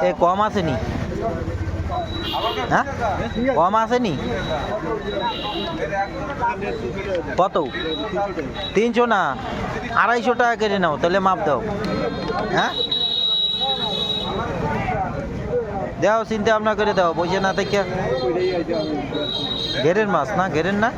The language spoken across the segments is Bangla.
এ কম আসেনি? হ্যাঁ, কম আসেনি? কত? 300 না, 250 টাকা কেটে নাও, তাহলে মাপ দাও। হ্যাঁ, দাও, চিন্তা ভাবনা করে দাও, বসে না থেকে। ঘেরের মাছ না? ঘেরের না?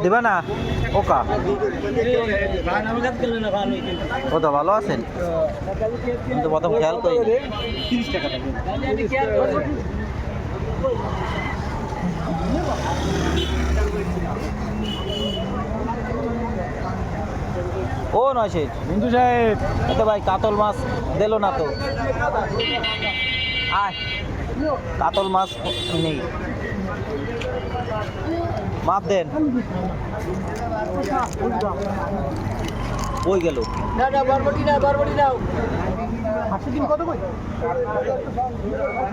দিবা না ওকা? ও তো ভালো আছেন, কিন্তু প্রথম খেয়াল করি। ও নয় শেঠ, মিন্টু সাহেব, তো ভাই কাতল মাছ দিল না তো। আয়, কাতল মাছ নেই, মাপ দেন। ওই গেল।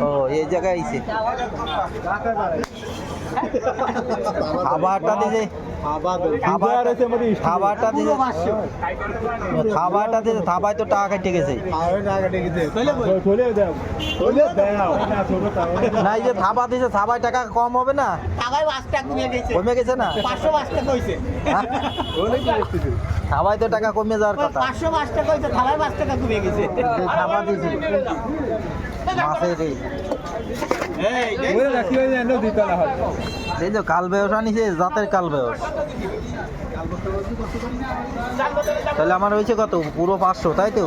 ও এই জায়গায় আইছে। খাবারটা দিছে, খাবারটা দিছে, খাবারটা দিছে, থাবায় তো টাকা কেটে গেছে। না, এই যে থাবা দিছে, থাবায় টাকা কম হবে না? কমে গেছে না? থাবায় তো টাকা কমে যাওয়ার কথা। থাবা দিছে মাছের এই যে কাল বেয়স আনিছে, জাতের কাল বেয়স। তাহলে আমার হয়েছে কত? পুরো 500, তাই তো?